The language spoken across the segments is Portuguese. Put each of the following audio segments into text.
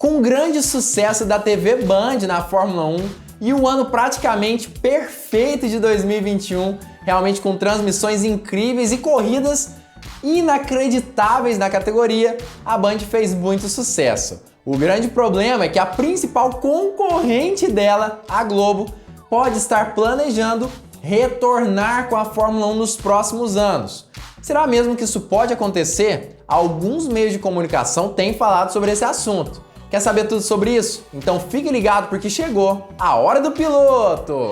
Com o grande sucesso da TV Band na Fórmula 1 e um ano praticamente perfeito de 2021, realmente com transmissões incríveis e corridas inacreditáveis na categoria, a Band fez muito sucesso. O grande problema é que a principal concorrente dela, a Globo, pode estar planejando retornar com a Fórmula 1 nos próximos anos. Será mesmo que isso pode acontecer? Alguns meios de comunicação têm falado sobre esse assunto. Quer saber tudo sobre isso? Então fique ligado porque chegou a hora do piloto!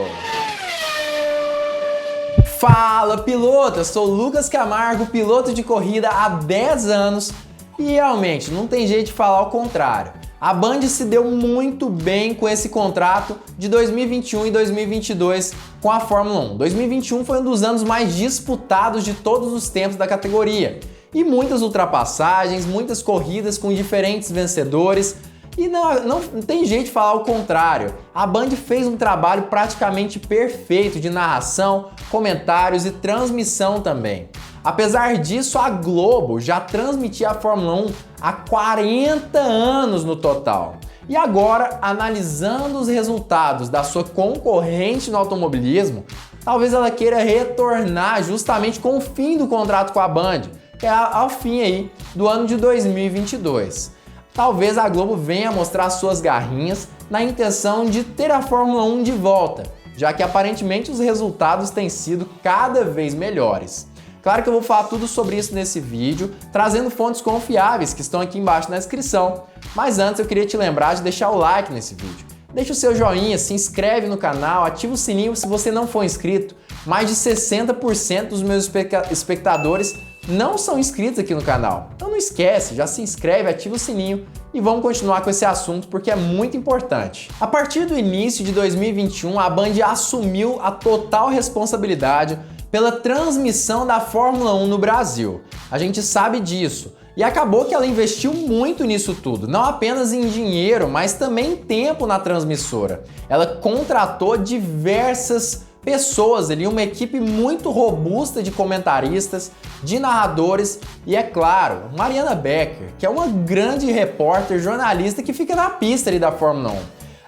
Fala piloto, eu sou o Lucas Camargo, piloto de corrida há 10 anos e realmente não tem jeito de falar o contrário. A Band se deu muito bem com esse contrato de 2021 e 2022 com a Fórmula 1. 2021 foi um dos anos mais disputados de todos os tempos da categoria. E muitas ultrapassagens, muitas corridas com diferentes vencedores. E não tem jeito de falar o contrário. A Band fez um trabalho praticamente perfeito de narração, comentários e transmissão também. Apesar disso, a Globo já transmitia a Fórmula 1 há 40 anos no total. E agora, analisando os resultados da sua concorrente no automobilismo, talvez ela queira retornar justamente com o fim do contrato com a Band, que é ao fim aí do ano de 2022. Talvez a Globo venha mostrar suas garrinhas na intenção de ter a Fórmula 1 de volta, já que aparentemente os resultados têm sido cada vez melhores. Claro que eu vou falar tudo sobre isso nesse vídeo, trazendo fontes confiáveis que estão aqui embaixo na descrição. Mas antes eu queria te lembrar de deixar o like nesse vídeo. Deixa o seu joinha, se inscreve no canal, ativa o sininho se você não for inscrito. Mais de 60% dos meus espectadores não são inscritos aqui no canal. Então não esquece, já se inscreve, ativa o sininho e vamos continuar com esse assunto porque é muito importante. A partir do início de 2021, a Band assumiu a total responsabilidade pela transmissão da Fórmula 1 no Brasil. A gente sabe disso. E acabou que ela investiu muito nisso tudo, não apenas em dinheiro, mas também em tempo na transmissora. Ela contratou diversas pessoas ali, uma equipe muito robusta de comentaristas, de narradores e, é claro, Mariana Becker, que é uma grande repórter, jornalista que fica na pista ali da Fórmula 1.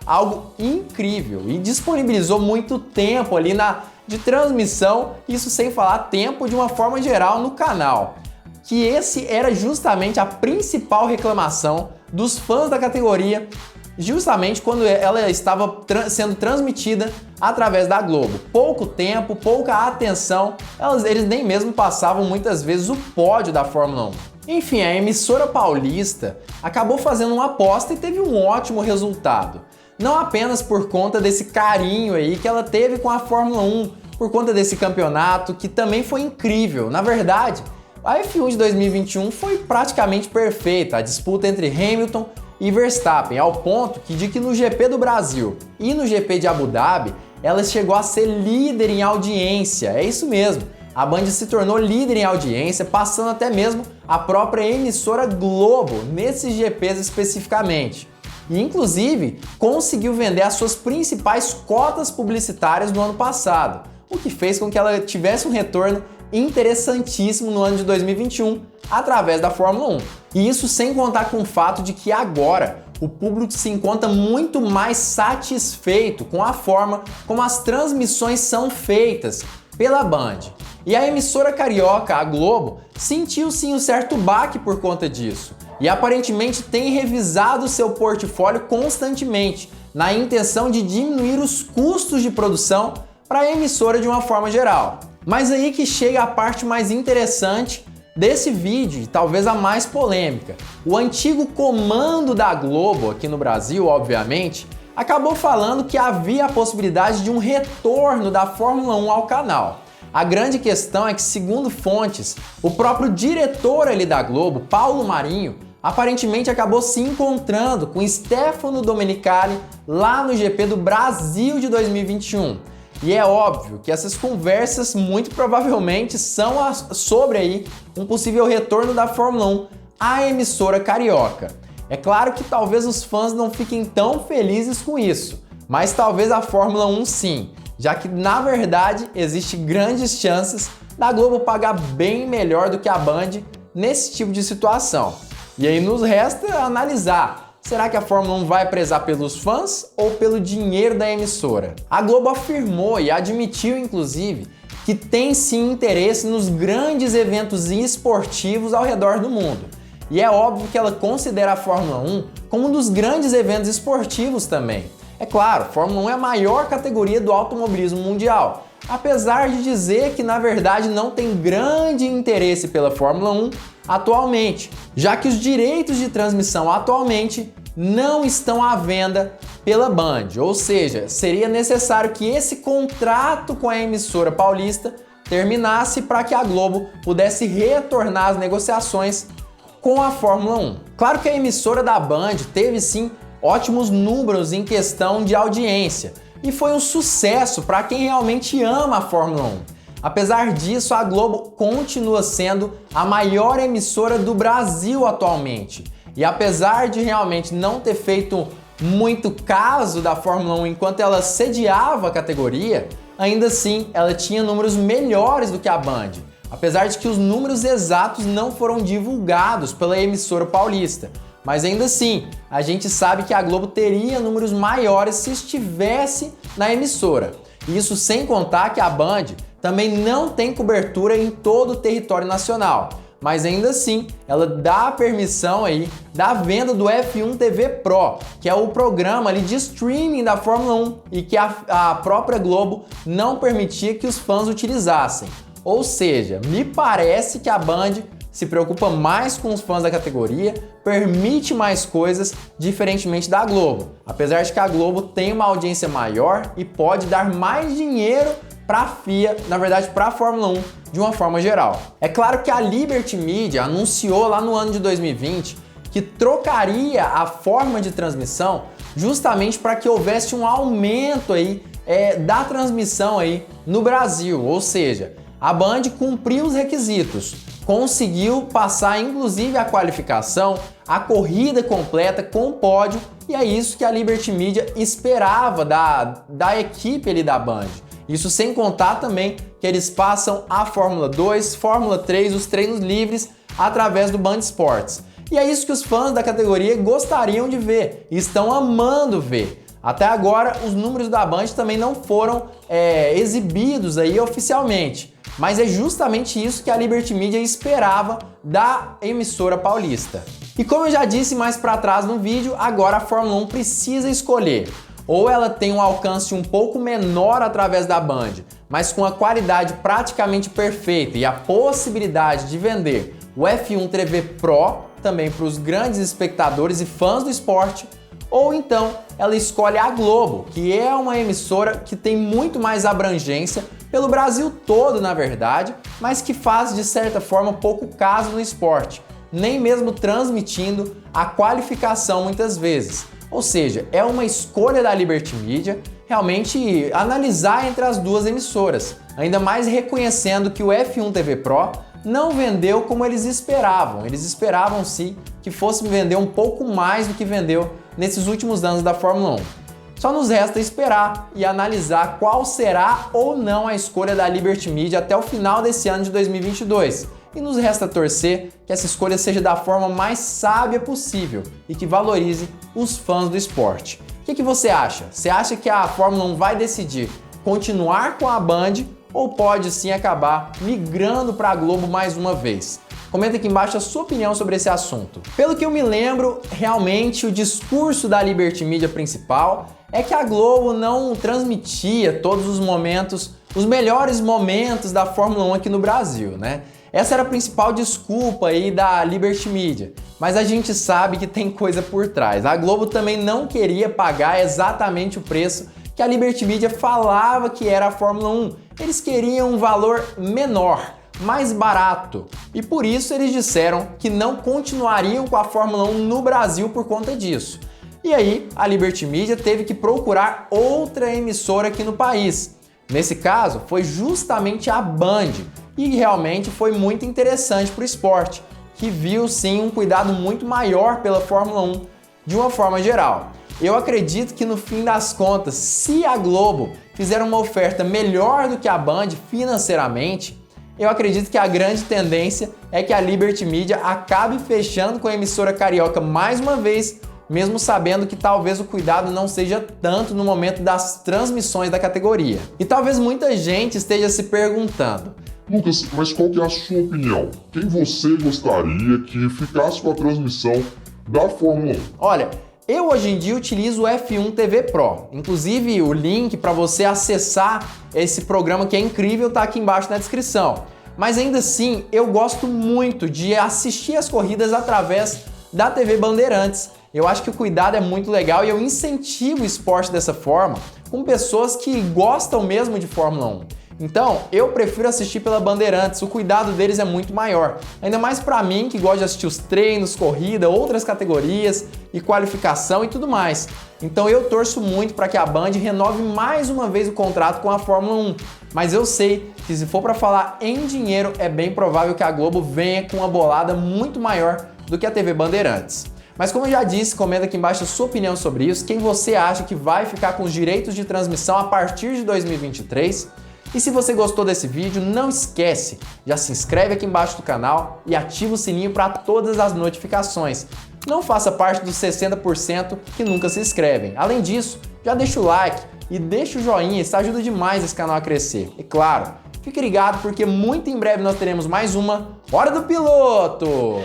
Algo incrível e disponibilizou muito tempo ali de transmissão, isso sem falar tempo de uma forma geral no canal. Que esse era justamente a principal reclamação dos fãs da categoria, justamente quando ela estava sendo transmitida através da Globo. Pouco tempo, pouca atenção, eles nem mesmo passavam muitas vezes o pódio da Fórmula 1. Enfim, a emissora paulista acabou fazendo uma aposta e teve um ótimo resultado. Não apenas por conta desse carinho aí que ela teve com a Fórmula 1, por conta desse campeonato que também foi incrível. Na verdade, a F1 de 2021 foi praticamente perfeita, a disputa entre Hamilton e Verstappen, ao ponto de que no GP do Brasil e no GP de Abu Dhabi, ela chegou a ser líder em audiência, é isso mesmo. A Band se tornou líder em audiência, passando até mesmo a própria emissora Globo, nesses GPs especificamente. E inclusive conseguiu vender as suas principais cotas publicitárias no ano passado, o que fez com que ela tivesse um retorno interessantíssimo no ano de 2021 através da Fórmula 1. E isso sem contar com o fato de que agora o público se encontra muito mais satisfeito com a forma como as transmissões são feitas pela Band. E a emissora carioca, a Globo, sentiu sim um certo baque por conta disso. E aparentemente tem revisado seu portfólio constantemente, na intenção de diminuir os custos de produção para a emissora de uma forma geral. Mas aí que chega a parte mais interessante desse vídeo, e talvez a mais polêmica. O antigo comando da Globo, aqui no Brasil, obviamente, acabou falando que havia a possibilidade de um retorno da Fórmula 1 ao canal. A grande questão é que, segundo fontes, o próprio diretor ali da Globo, Paulo Marinho, aparentemente acabou se encontrando com Stefano Domenicali lá no GP do Brasil de 2021. E é óbvio que essas conversas muito provavelmente são sobre aí um possível retorno da Fórmula 1 à emissora carioca. É claro que talvez os fãs não fiquem tão felizes com isso, mas talvez a Fórmula 1 sim, já que na verdade existe grandes chances da Globo pagar bem melhor do que a Band nesse tipo de situação. E aí nos resta analisar Será que a Fórmula 1 vai prezar pelos fãs ou pelo dinheiro da emissora? A Globo afirmou e admitiu, inclusive, que tem sim interesse nos grandes eventos esportivos ao redor do mundo. E é óbvio que ela considera a Fórmula 1 como um dos grandes eventos esportivos também. É claro, a Fórmula 1 é a maior categoria do automobilismo mundial, apesar de dizer que na verdade não tem grande interesse pela Fórmula 1 atualmente, já que os direitos de transmissão atualmente não estão à venda pela Band, ou seja, seria necessário que esse contrato com a emissora paulista terminasse para que a Globo pudesse retornar às negociações com a Fórmula 1. Claro que a emissora da Band teve sim ótimos números em questão de audiência e foi um sucesso para quem realmente ama a Fórmula 1. Apesar disso, a Globo continua sendo a maior emissora do Brasil atualmente. E apesar de realmente não ter feito muito caso da Fórmula 1 enquanto ela sediava a categoria, ainda assim ela tinha números melhores do que a Band. Apesar de que os números exatos não foram divulgados pela emissora paulista. Mas ainda assim, a gente sabe que a Globo teria números maiores se estivesse na emissora. Isso sem contar que a Band também não tem cobertura em todo o território nacional. Mas ainda assim, ela dá a permissão aí da venda do F1 TV Pro, que é o programa ali de streaming da Fórmula 1 e que a própria Globo não permitia que os fãs utilizassem. Ou seja, me parece que a Band se preocupa mais com os fãs da categoria, permite mais coisas, diferentemente da Globo. Apesar de que a Globo tem uma audiência maior e pode dar mais dinheiro para a FIA, na verdade para a Fórmula 1 de uma forma geral. É claro que a Liberty Media anunciou lá no ano de 2020 que trocaria a forma de transmissão justamente para que houvesse um aumento aí da transmissão aí no Brasil, ou seja, a Band cumpriu os requisitos, conseguiu passar inclusive a qualificação, a corrida completa com pódio, e é isso que a Liberty Media esperava da equipe ali da Band. Isso sem contar também que eles passam a Fórmula 2, Fórmula 3, os treinos livres através do Band Esportes. E é isso que os fãs da categoria gostariam de ver e estão amando ver. Até agora, os números da Band também não foram exibidos aí oficialmente, mas é justamente isso que a Liberty Media esperava da emissora paulista. E como eu já disse mais para trás no vídeo, agora a Fórmula 1 precisa escolher. Ou ela tem um alcance um pouco menor através da Band, mas com a qualidade praticamente perfeita e a possibilidade de vender o F1 TV Pro também para os grandes espectadores e fãs do esporte, ou então ela escolhe a Globo, que é uma emissora que tem muito mais abrangência pelo Brasil todo, na verdade, mas que faz de certa forma pouco caso no esporte, nem mesmo transmitindo a qualificação muitas vezes. Ou seja, é uma escolha da Liberty Media realmente analisar entre as duas emissoras, ainda mais reconhecendo que o F1 TV Pro não vendeu como eles esperavam. Eles esperavam sim que fosse vender um pouco mais do que vendeu nesses últimos anos da Fórmula 1. Só nos resta esperar e analisar qual será ou não a escolha da Liberty Media até o final desse ano de 2022. E nos resta torcer que essa escolha seja da forma mais sábia possível e que valorize os fãs do esporte. O que você acha? Você acha que a Fórmula 1 vai decidir continuar com a Band ou pode sim acabar migrando para a Globo mais uma vez? Comenta aqui embaixo a sua opinião sobre esse assunto. Pelo que eu me lembro, realmente o discurso da Liberty Media principal é que a Globo não transmitia todos os momentos, os melhores momentos da Fórmula 1 aqui no Brasil, né? Essa era a principal desculpa aí da Liberty Media, mas a gente sabe que tem coisa por trás. A Globo também não queria pagar exatamente o preço que a Liberty Media falava que era a Fórmula 1. Eles queriam um valor menor, mais barato, e por isso eles disseram que não continuariam com a Fórmula 1 no Brasil por conta disso. E aí a Liberty Media teve que procurar outra emissora aqui no país. Nesse caso, foi justamente a Band, e realmente foi muito interessante para o esporte, que viu sim um cuidado muito maior pela Fórmula 1 de uma forma geral. Eu acredito que no fim das contas, se a Globo fizer uma oferta melhor do que a Band financeiramente, eu acredito que a grande tendência é que a Liberty Media acabe fechando com a emissora carioca mais uma vez mesmo sabendo que talvez o cuidado não seja tanto no momento das transmissões da categoria. E talvez muita gente esteja se perguntando: Lucas, mas qual que é a sua opinião? Quem você gostaria que ficasse com a transmissão da Fórmula 1? Olha, eu hoje em dia utilizo o F1 TV Pro. Inclusive o link para você acessar esse programa que é incrível tá aqui embaixo na descrição. Mas ainda assim, eu gosto muito de assistir as corridas através da TV Bandeirantes. Eu acho que o cuidado é muito legal e eu incentivo o esporte dessa forma com pessoas que gostam mesmo de Fórmula 1. Então, eu prefiro assistir pela Bandeirantes, o cuidado deles é muito maior. Ainda mais pra mim, que gosta de assistir os treinos, corrida, outras categorias e qualificação e tudo mais. Então eu torço muito para que a Band renove mais uma vez o contrato com a Fórmula 1. Mas eu sei que se for para falar em dinheiro, é bem provável que a Globo venha com uma bolada muito maior do que a TV Bandeirantes. Mas como eu já disse, comenta aqui embaixo a sua opinião sobre isso, quem você acha que vai ficar com os direitos de transmissão a partir de 2023. E se você gostou desse vídeo, não esquece, já se inscreve aqui embaixo do canal e ativa o sininho para todas as notificações. Não faça parte dos 60% que nunca se inscrevem. Além disso, já deixa o like e deixa o joinha, isso ajuda demais esse canal a crescer. E claro, fique ligado porque muito em breve nós teremos mais uma Hora do Piloto!